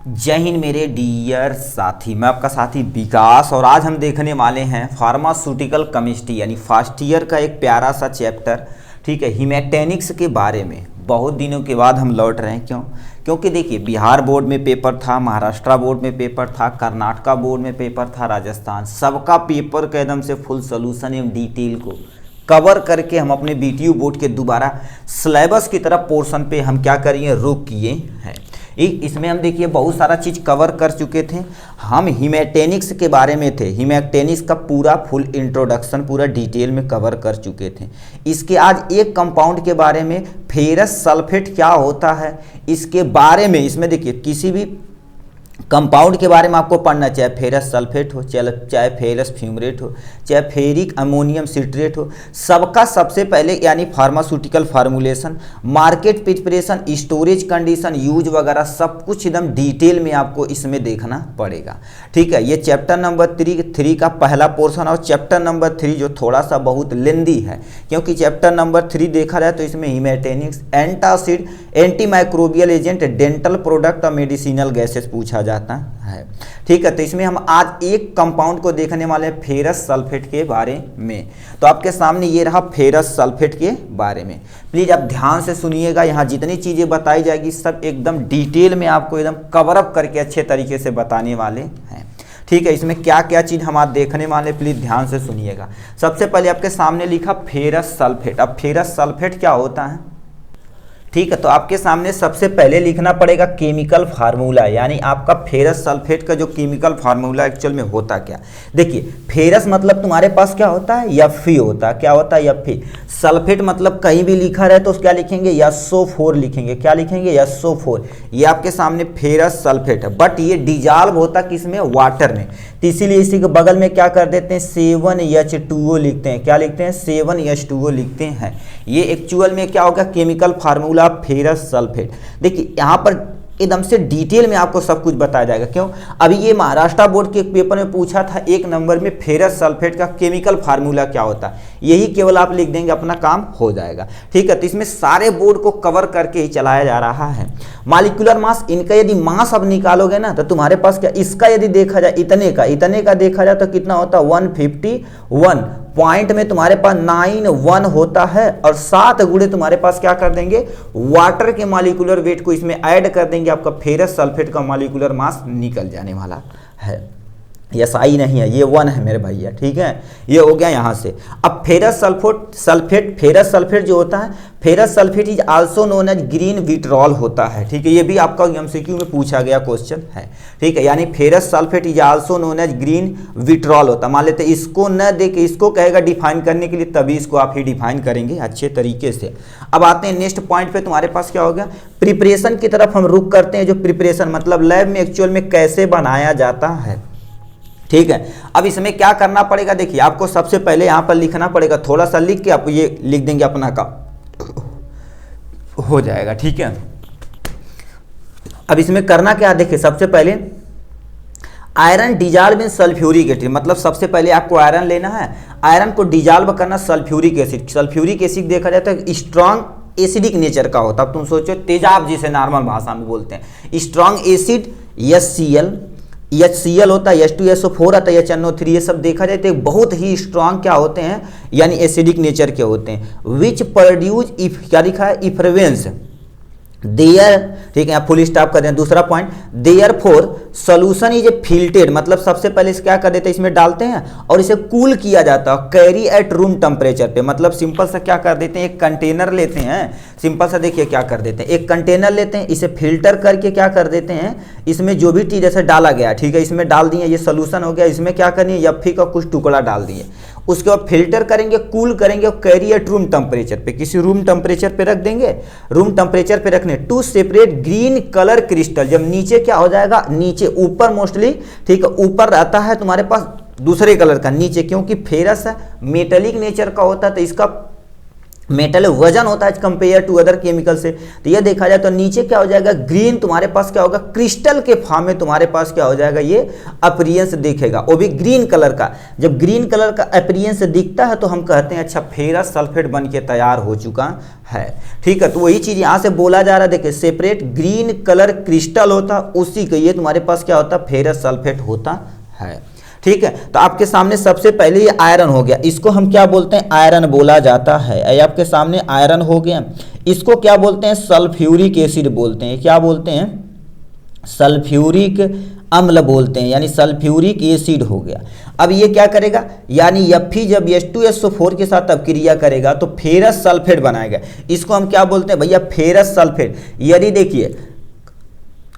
जय हिंद मेरे डियर साथी। मैं आपका साथी विकास और आज हम देखने वाले हैं फार्मास्यूटिकल केमिस्ट्री यानी फर्स्ट ईयर का एक प्यारा सा चैप्टर, ठीक है, हीमेटेनिक्स के बारे में। बहुत दिनों के बाद हम लौट रहे हैं। क्योंकि देखिए, बिहार बोर्ड में पेपर था, महाराष्ट्र बोर्ड में पेपर था, कर्नाटका बोर्ड में पेपर था, राजस्थान, सबका पेपर का एकदम से फुल सोल्यूशन एवं डिटेल को कवर करके हम अपने बीटीयू बोर्ड के दोबारा सिलेबस की तरफ पोर्शन पे हम क्या करिए, रुक किए हैं। इसमें हम देखिए बहुत सारा चीज़ कवर कर चुके थे। हम हीमेटेनिक्स के बारे में थे, हीमेटेनिक्स का पूरा फुल इंट्रोडक्शन पूरा डिटेल में कवर कर चुके थे। इसके आज एक कंपाउंड के बारे में, फेरस सल्फेट क्या होता है इसके बारे में, इसमें देखिए किसी भी कंपाउंड के बारे में आपको पढ़ना, चाहे फेरस सल्फेट हो, चाहे फेरस फ्यूमरेट हो, चाहे फेरिक अमोनियम सिट्रेट हो, सबका सबसे पहले यानी pharmaceutical formulation, market preparation, storage condition, use वगैरह सब कुछ एकदम डिटेल में आपको इसमें देखना पड़ेगा। ठीक है, ये चैप्टर नंबर 3 का पहला पोर्शन और चैप्टर नंबर 3 जो थोड़ा सा बहुत लेंदी है, क्योंकि चैप्टर नंबर 3 देखा जाए तो इसमें haematinics, antacid, anti microbial agent, dental product और मेडिसिनल गैसेस पूछा जाता है। ठीक है, तो इसमें हम आज एक कंपाउंड को देखने वाले हैं, फेरस सल्फेट के बारे में। तो आपके सामने ये रहा फेरस सल्फेट के बारे में। प्लीज आप ध्यान से सुनिएगा, यहाँ जितनी चीजें बताई जाएगी सब एकदम डिटेल में आपको एकदम कवर अप करके अच्छे तरीके से बताने वाले हैं। ठीक है, इसमें क्या क्या चीज हम आज देखने वाले, प्लीज ध्यान से सुनिएगा। सबसे पहले आपके सामने लिखा फेरस सल्फेट। अब फेरस सल्फेट क्या होता है, ठीक है, तो आपके सामने सबसे पहले लिखना पड़ेगा केमिकल फार्मूला, यानी आपका फेरस सल्फेट का जो केमिकल फार्मूला एक्चुअल में होता क्या। देखिए, फेरस मतलब तुम्हारे पास क्या होता है, Fe होता है। क्या होता है, Fe। सल्फेट मतलब कहीं भी लिखा रहे तो क्या लिखेंगे, SO4 लिखेंगे। क्या लिखेंगे, SO4। ये आपके सामने फेरस सल्फेट है, बट ये डिजॉल्व होता किसमें, वाटर में। तो इसीलिए इसी के बगल में क्या कर देते हैं, 7H2O लिखते हैं। क्या लिखते हैं, 7H2O लिखते हैं। ये एक्चुअल में क्या होगा, केमिकल फार्मूला फेरस सल्फेट। देखिए यहाँ पर एकदम से डिटेल में आपको सब कुछ बताया जाएगा। क्यों, अभी ये महाराष्ट्र बोर्ड के एक पेपर में पूछा था 1 नंबर में, फेरस सल्फेट का केमिकल फार्मूला क्या होता है, यही केवल आप लिख देंगे, अपना काम हो जाएगा। ठीक है, तो इसमें सारे बोर्ड को कवर करके ही चलाया जा रहा है। मॉलिक्यूलर मास, इनका यदि मास अब निकालोगे ना तो तुम्हारे पास क्या, इसका यदि देखा जाए इतने का देखा जाए तो कितना होता है, 151 पॉइंट में तुम्हारे पास 91 होता है, और 7 गुणे तुम्हारे पास क्या कर देंगे, वाटर के मॉलिक्यूलर वेट को इसमें ऐड कर देंगे, आपका फेरस सल्फेट का मॉलिक्यूलर मास निकल जाने वाला है। SI नहीं है, ये 1 है मेरे भैया। ठीक है, ये हो गया यहाँ से। अब फेरस सल्फेट जो होता है, ferrous sulphate is also known as green vitriol होता है। ठीक है, ये भी आपका MCQ में पूछा गया क्वेश्चन है। ठीक है, यानी ferrous sulphate is also known as green vitriol होता है। मान लेते इसको न दे के इसको कहेगा डिफाइन करने के लिए, तभी इसको आप ही डिफाइन करेंगे अच्छे तरीके से। अब आते हैं नेक्स्ट पॉइंट पे, तुम्हारे पास क्या हो गया, प्रिपरेशन की तरफ हम रुक करते हैं। जो प्रिपरेशन मतलब लैब में एक्चुअल में कैसे बनाया जाता है। ठीक है, अब इसमें क्या करना पड़ेगा, देखिए आपको सबसे पहले यहाँ पर लिखना पड़ेगा, थोड़ा सा लिख के आप ये लिख देंगे, अपना का हो जाएगा। ठीक है, अब इसमें करना क्या, देखिए सबसे पहले iron dissolve in sulphuric acid, मतलब सबसे पहले आपको आयरन लेना है, आयरन को डिजॉल्व करना सल्फ्यूरिक एसिड। सल्फ्यूरिक एसिड देखा जाता है स्ट्रॉन्ग एसिडिक नेचर का होता है। अब तुम सोचो तेजाब जिसे नॉर्मल भाषा में बोलते हैं, स्ट्रॉन्ग एसिड HCl होता है, H2SO4 आता है, HNO3, ये सब देखा जाए तो बहुत ही स्ट्रांग क्या होते हैं, यानी एसिडिक नेचर के होते हैं। विच प्रोड्यूस क्या लिखा है, इफ्रेवेंस देयर। ठीक है, फुल स्टॉप कर दें। दूसरा point, therefore solution is a filtered, मतलब सबसे पहले इसे क्या कर देते हैं, इसमें डालते हैं और इसे कूल किया जाता है, कैरी एट रूम टेम्परेचर पे। मतलब सिंपल सा क्या कर देते हैं, एक कंटेनर लेते हैं, सिंपल सा देखिए क्या कर देते हैं, एक कंटेनर लेते हैं, इसे फिल्टर करके क्या कर देते हैं, इसमें जो भी चीज़ जैसे डाला गया, ठीक है, इसमें डाल दिए, ये सोल्यूशन हो गया, इसमें क्या करेंगे, Fe का कुछ टुकड़ा डाल दिए, उसके बाद फिल्टर करेंगे, कूल करेंगे और कैरी एट रूम टेम्परेचर पे, किसी रूम टेम्परेचर पे रख देंगे। रूम टेम्परेचर पे रखने to separate green colour crystal, जब नीचे क्या हो जाएगा, नीचे ऊपर मोस्टली, ठीक है, ऊपर रहता है तुम्हारे पास दूसरे कलर का नीचे, क्योंकि फेरस है मेटेलिक नेचर का होता है, तो इसका मेटल वजन होता है कंपेयर टू अदर केमिकल से। तो ये देखा जाए तो नीचे क्या हो जाएगा, ग्रीन तुम्हारे पास क्या होगा, क्रिस्टल के फॉर्म में तुम्हारे पास क्या हो जाएगा, ये अपीयरेंस दिखेगा, वो भी ग्रीन कलर का। जब ग्रीन कलर का अपीयरेंस दिखता है तो हम कहते हैं अच्छा फेरस सल्फेट बन के तैयार हो चुका है। ठीक है, तो वही चीज यहाँ से बोला जा रहा है, देखिए सेपरेट ग्रीन कलर क्रिस्टल होता उसी का ये तुम्हारे पास क्या होता, फेरस सल्फेट होता है। ठीक है, तो आपके सामने सबसे पहले ये आयरन हो गया, इसको हम क्या बोलते हैं, आयरन बोला जाता है। ये आपके सामने आयरन हो गया, इसको क्या बोलते हैं, सल्फ्यूरिक एसिड बोलते हैं। क्या बोलते हैं, सल्फ्यूरिक अम्ल बोलते हैं, यानी सल्फ्यूरिक एसिड हो गया। अब ये क्या करेगा, यानी Fe जब H2SO4 के साथ अपक्रिया करेगा तो फेरस सल्फेट बनाएगा। इसको हम क्या बोलते हैं भैया, फेरस सल्फेट। यदि देखिए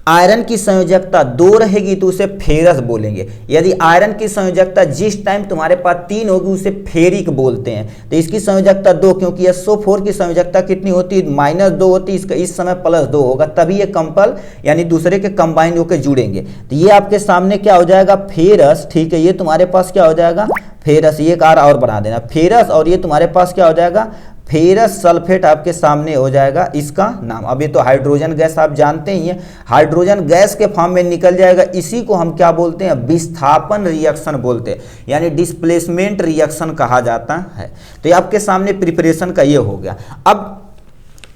आयरन की संयोजकता 2 रहेगी तो उसे फेरस बोलेंगे। यदि आयरन की संयोजकता जिस टाइम तुम्हारे पास 3 होगी उसे फेरिक बोलते हैं। तो इसकी संयोजकता 2, क्योंकि SO4 की संयोजकता कितनी होती है, -2 होती है, इसका इस समय +2 होगा, तभी ये कंपल यानी दूसरे के कंबाइन होकर जुड़ेंगे। तो ये आपके सामने क्या हो जाएगा, फेरस। ठीक है, ये तुम्हारे पास क्या हो जाएगा, फेरस। ये एक और बना देना, फेरस, और ये तुम्हारे पास क्या हो जाएगा, फेरस सल्फेट आपके सामने हो जाएगा इसका नाम। अब ये तो हाइड्रोजन गैस आप जानते ही हैं, हाइड्रोजन गैस के फॉर्म में निकल जाएगा। इसी को हम क्या बोलते हैं, विस्थापन रिएक्शन बोलते हैं, यानी डिस्प्लेसमेंट रिएक्शन कहा जाता है। तो ये आपके सामने प्रिपरेशन का ये हो गया। अब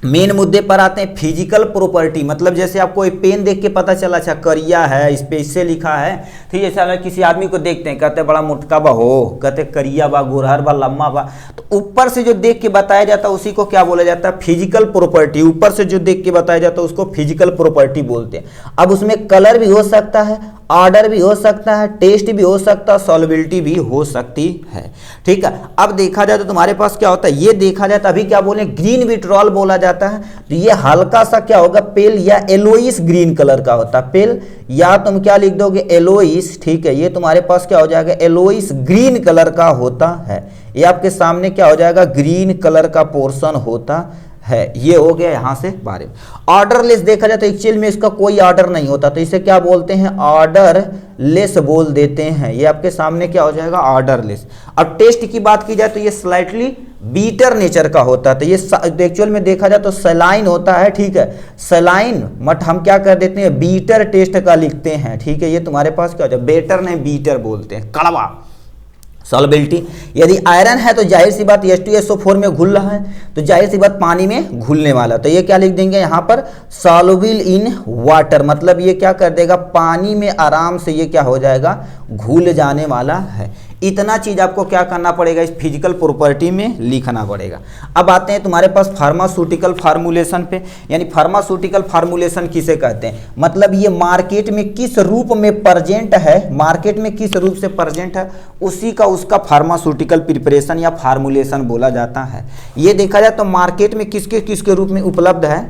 मेन मुद्दे पर आते हैं, फिजिकल प्रॉपर्टी। मतलब जैसे आपको एक पेन देख के पता चला अच्छा करिया है, इस पे इससे लिखा है। ठीक है, जैसे किसी आदमी को देखते हैं, कहते बड़ा मोटका बा हो, कहते करिया बा, गुरहर बा, लम्बा बा, तो ऊपर से जो देख के बताया जाता है उसी को क्या बोला जाता है, फिजिकल प्रॉपर्टी। ऊपर से जो देख के बताया जाता है उसको फिजिकल प्रॉपर्टी बोलते हैं। अब उसमें कलर भी हो सकता है, ऑर्डर भी हो सकता है, टेस्ट भी हो सकता है, सॉल्युबिलिटी भी हो सकती है। ठीक है, अब देखा जाए तो तुम्हारे पास क्या होता है, ये देखा जाए तो अभी क्या बोले, ग्रीन विट्रॉल बोला जाता है। तो ये हल्का सा क्या होगा, पेल या एलोइस ग्रीन कलर का होता है। पेल या तुम क्या लिख दोगे, एलोइस। ठीक है, ये तुम्हारे पास क्या हो जाएगा, एलोइस ग्रीन कलर का होता है। ये आपके सामने क्या हो जाएगा, ग्रीन कलर का पोर्शन होता है। ये हो गया यहाँ से बारे में। ऑर्डरलेस देखा जाए तो एक्चुअल में इसका कोई ऑर्डर नहीं होता, तो इसे क्या बोलते हैं, ऑर्डरलेस बोल देते हैं। ये आपके सामने क्या हो जाएगा, ऑर्डरलेस। अब टेस्ट की बात की जाए तो ये स्लाइटली बीटर नेचर का होता है। तो ये एक्चुअल में देखा जाए तो सलाइन होता है। ठीक है, सलाइन मत हम क्या कर देते हैं, बीटर टेस्ट का लिखते हैं। ठीक है, ये तुम्हारे पास क्या हो जाए, बेटर नहीं बीटर बोलते हैं, कड़वा। सॉल्युबिलिटी, यदि आयरन है तो जाहिर सी बात H2SO4 में घुल रहा है, तो जाहिर सी बात पानी में घुलने वाला। तो ये क्या लिख देंगे यहाँ पर, सॉल्युबल इन वाटर। मतलब ये क्या कर देगा, पानी में आराम से ये क्या हो जाएगा, घुल जाने वाला है। इतना चीज आपको क्या करना पड़ेगा, इस फिजिकल प्रॉपर्टी में लिखना पड़ेगा। अब आते हैं तुम्हारे पास फार्मास्यूटिकल फार्मूलेशन पे, यानी फार्मास्यूटिकल फार्मूलेशन किसे कहते हैं, मतलब ये मार्केट में किस रूप में प्रेजेंट है, मार्केट में किस रूप से प्रेजेंट है उसी का उसका फार्मास्यूटिकल प्रिपरेशन या फार्मूलेशन बोला जाता है। ये देखा जाए तो मार्केट में किसके किसके रूप में उपलब्ध है,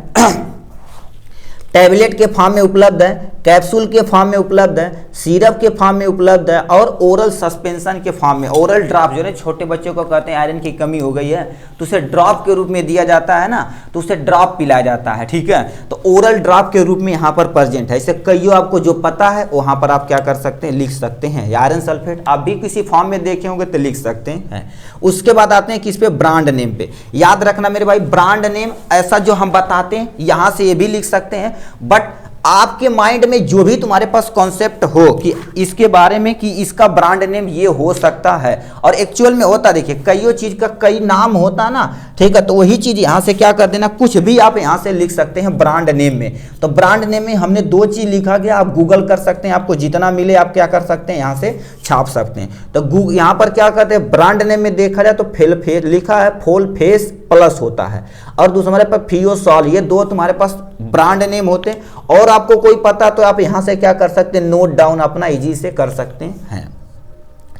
टैबलेट के फॉर्म में उपलब्ध है, कैप्सूल के फॉर्म में उपलब्ध है, सिरप के फॉर्म में उपलब्ध है, और ओरल सस्पेंशन के फॉर्म में। ओरल ड्रॉप जो है छोटे बच्चों को कहते हैं आयरन की कमी हो गई है तो उसे ड्रॉप के रूप में दिया जाता है ना, तो उसे ड्रॉप पिलाया जाता है। ठीक है, तो ओरल ड्रॉप के रूप में यहाँ पर प्रेजेंट है। इसे कईयों आपको जो पता है वहाँ पर आप क्या कर सकते हैं, लिख सकते हैं। आयरन सल्फेट आप भी किसी फॉर्म में देखे होंगे तो लिख सकते हैं। उसके बाद आते हैं किस पे, ब्रांड नेम पे। याद रखना मेरे भाई, ब्रांड नेम ऐसा जो हम बताते हैं यहाँ से ये भी लिख सकते हैं, बट आपके माइंड में जो भी तुम्हारे पास कॉन्सेप्ट हो कि इसके बारे में कि इसका ब्रांड नेम ये हो सकता है, और एक्चुअल में होता, देखिए कईयों चीज का कई नाम होता ना। ठीक है, तो वही चीज यहाँ से क्या कर देना, कुछ भी आप यहाँ से लिख सकते हैं ब्रांड नेम में। तो ब्रांड नेम में हमने 2 चीज लिखा गया, आप गूगल कर सकते हैं, आपको जितना मिले आप क्या कर सकते हैं, यहाँ से छाप सकते हैं। तो यहाँ पर क्या करते हैं, ब्रांड नेम में देखा जाए तो फेल फेस लिखा है, फोल फेस प्लस होता है, और दूसरे पर फियोसॉल। ये 2 तुम्हारे पास ब्रांड नेम होते हैं, और आपको कोई पता तो आप यहां से क्या कर सकते हैं, नोट डाउन अपना इजी से कर सकते हैं।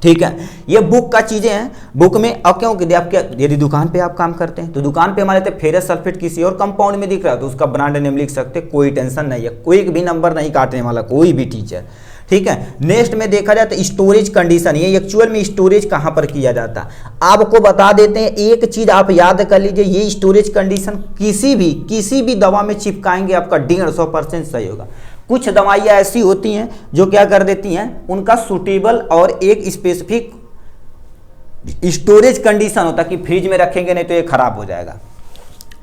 ठीक है, ये बुक का चीजें हैं। बुक में अब क्योंकि आपके यदि दुकान पे आप काम करते हैं तो दुकान पे हमारे फेरस सल्फेट किसी और कंपाउंड में दिख रहा है तो उसका ब्रांड नेम लिख सकते हैं, कोई टेंशन नहीं है, कोई भी नंबर नहीं काटने वाला कोई भी टीचर। ठीक है, नेक्स्ट में देखा जाए तो स्टोरेज कंडीशन, ये एक्चुअल में स्टोरेज कहां पर किया जाता है आपको बता देते हैं। एक चीज आप याद कर लीजिए, ये स्टोरेज कंडीशन किसी भी दवा में चिपकाएंगे आपका 150% सही होगा। कुछ दवाइयां ऐसी होती हैं जो क्या कर देती हैं, उनका सूटेबल और एक स्पेसिफिक स्टोरेज कंडीशन होता है कि फ्रिज में रखेंगे नहीं तो ये खराब हो जाएगा,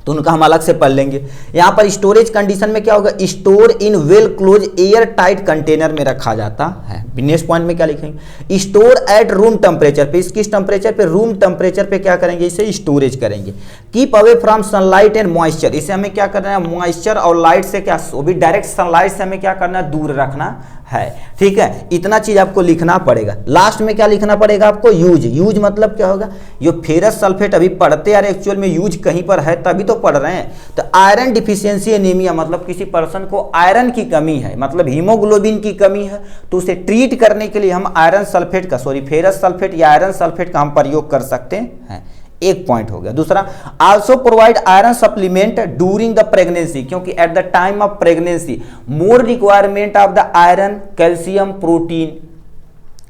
तो उनका हम अलग से पढ़ लेंगे। यहाँ पर स्टोरेज कंडीशन में क्या होगा, store in well close air tight container में रखा जाता है। नेक्स्ट पॉइंट में क्या लिखेंगे, स्टोर एट रूम टेम्परेचर पे, किस टेम्परेचर पे, रूम टेम्परेचर पे क्या करेंगे, इसे स्टोरेज करेंगे। Keep away from sunlight and moisture, इसे हमें क्या करना है, मॉइस्चर और लाइट से क्या, वो भी डायरेक्ट सनलाइट से हमें क्या करना है, दूर रखना है। ठीक है, इतना चीज आपको लिखना पड़ेगा। लास्ट में क्या लिखना पड़ेगा आपको, यूज। यूज मतलब क्या होगा, जो फेरस सल्फेट अभी पढ़ते यार एक्चुअल में यूज कहीं पर है तभी तो पढ़ रहे हैं। तो आयरन डिफिशियंसी एनीमिया मतलब किसी पर्सन को आयरन की कमी है, मतलब हीमोग्लोबिन की कमी है, तो उसे ट्रीट करने के लिए हम आयरन सल्फेट का, फेरस सल्फेट या आयरन सल्फेट का हम प्रयोग कर सकते हैं। एक पॉइंट हो गया। दूसरा, also provide iron supplement during the pregnancy, क्योंकि at the time of pregnancy more requirement of the iron, calcium, protein,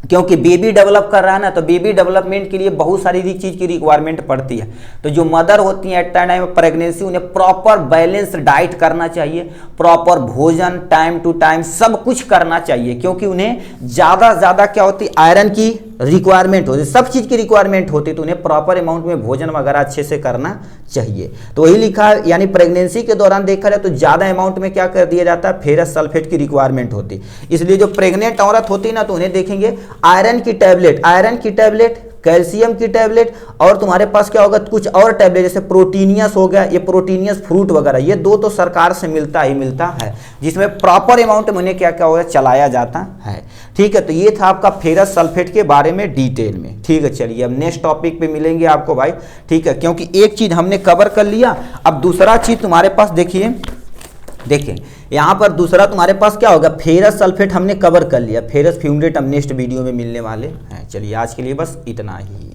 क्योंकि बेबी डेवलप कर रहा है ना, तो बेबी डेवलपमेंट के लिए बहुत सारी चीज की रिक्वायरमेंट पड़ती है। तो जो मदर होती हैं एट टाइम ऑफ प्रेगनेंसी, उन्हें प्रॉपर बैलेंस डाइट करना चाहिए, प्रॉपर भोजन टाइम टू टाइम सब कुछ करना चाहिए, क्योंकि उन्हें ज़्यादा ज़्यादा क्या होती, आयरन की रिक्वायरमेंट होती है, सब चीज़ की रिक्वायरमेंट होती है, तो उन्हें प्रॉपर अमाउंट में भोजन वगैरह अच्छे से करना चाहिए। तो वही लिखा है, यानी प्रेगनेंसी के दौरान देखा जाए तो ज़्यादा अमाउंट में क्या कर दिया जाता है, फेरस सल्फेट की रिक्वायरमेंट होती है। इसलिए जो प्रेग्नेंट औरत होती है ना, तो उन्हें देखेंगे आयरन की टैबलेट, कैल्शियम की टैबलेट, और तुम्हारे पास क्या होगा, कुछ और टैबलेट जैसे प्रोटीनियस हो गया, ये प्रोटीनियस फ्रूट वगैरह, ये दो तो सरकार से मिलता है, जिसमें प्रॉपर अमाउंट में उन्हें क्या क्या होगा, चलाया जाता है। ठीक है, तो ये था आपका फेरस सल्फेट के बारे में डिटेल में। ठीक है, चलिए अब नेक्स्ट टॉपिक पे मिलेंगे आपको भाई। ठीक है, क्योंकि एक चीज हमने कवर कर लिया, अब दूसरा चीज तुम्हारे पास देखिए, देखें यहाँ पर दूसरा तुम्हारे पास क्या होगा, फेरस सल्फेट हमने कवर कर लिया, फेरस फ्यूमेट हम नेक्स्ट वीडियो में मिलने वाले हैं। चलिए आज के लिए बस इतना ही।